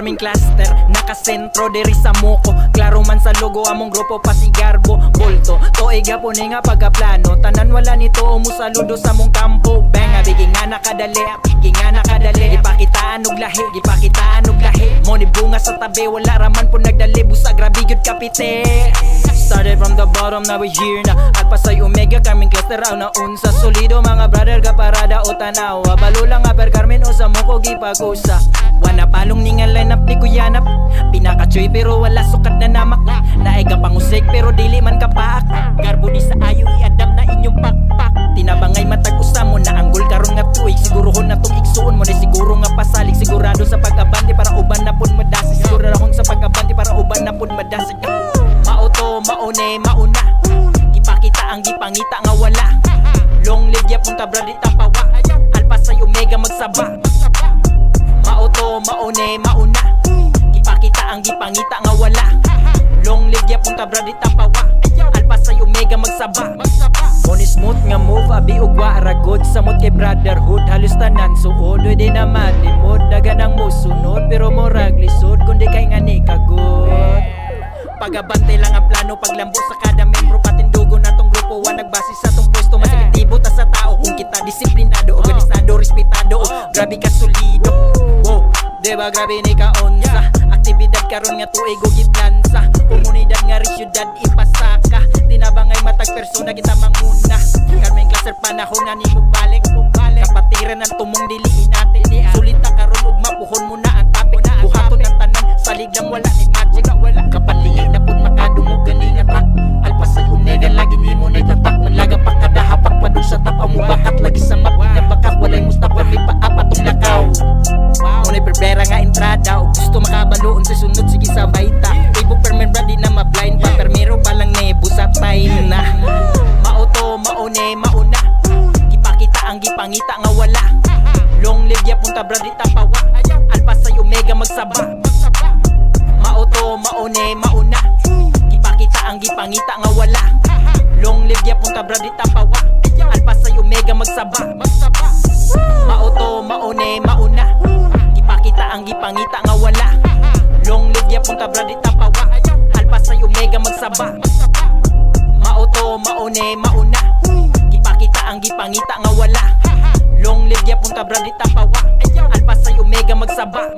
Carming cluster, nakasentro diri sa muko. Klaro man sa logo among grupo pasigarbo bolto. Tuig hapon nga pagkaplano, tanan wala nito umusaludo sa mong kampo. Bang abigi nga nakadali, abigi nga nakadali. Gipakitaan og lahi, gipakitaan og lahi. Mo ni bunga sa tabi, wala raman po nagdali. Busa grabe gyud kapite. Started from the bottom, now we here na. Alpha Psi Omega, Carming cluster aw na unsa. Solido mga brother ka parada o tanawa. Balo lang aber Carmen o sa moko gipagusa. Wana palong ningal line up ni kuyanap. Pinakachoy pero wala sukat na namak. Naega pangusig pero dili man kapaak. Garbo di sa ayo iadam na inyong pakpak. Tinabangay matag usa mo na anggol karon nga tuig. Sigurohon na tong igsuon mo ni siguro nga pasalig. Sigurado sa pag-abante para uban na pud madasi. Sigurahon sa pag-abante para uban na pud madasi. Mauto, maune, mauna. Ipakita ang gipangita nga wala. Long live yapon ka brad itapawa. Alpha Psi Omega magsaba. Mauto, maune, mauna. Ipakita ang gipangita nga wala. Long live yapon ka brad itapawa. Alpha Psi Omega magsaba. Money smooth nga move, abi ugwa ragod. Samot kay brotherhood, halos tanan suod. Doy din naman limod, daga nang musunod. Pero morag lisod, kundi kay nga ni kagod. Pagabante lang ang plano, paglambo sa kada membro. Patindugo na tong grupo, nagbase sa tong pwesto. Mas epektibo ta sa tao kung kita disiplinado, organisado, respetado. Grabe ka solido, wow, diba grabe ni ka onsa. Aktibidad karon nga tuig o giplansa. Komunidad nga rin syudad ipasaka. Tinabangay matag persona kita manguna. Carming cluster panahon na ni balik. Kapatiran ng tumong diliin natin. Sulit na karon ug mapuhon mo na ang topic. Buhaton ng tanan, salig lang wala ni magic. Kapalingin na pud makadungog ganingat rak. Alpha Psi Omega lagi ni mo nagtatak. Manlaga pa kada hapak padung sa tap. Amubakat lagi sa map na bakak. Walay Mustafa may paapat tong lakaw. Muna'y perbera nga entrada. O gusto makabaloon sa sunod sige sa baita. Facebook permen brad di na ma-blind pa. Permero pa lang nebo sa time na. Mauto, maune, mauna. Ipakita ang gipangita nga wala. Long live yapon ka brad itapawa. Alpha Psi Omega magsaba. Mauto, maune, mauna. Ipakita ang gipangita nga wala. Long live yapon ka brad itapawa. Alpha Psi Omega magsaba. Mauto, maune, mauna. Ipakita ang gipangita nga wala. Long live yapon ka brad itapawa. Alpha Psi Omega magsaba. Mauto, maune, mauna. Ipakita ang gipangita nga wala. Long live yapon ka brad itapawa. Alpha Psi Omega magsaba.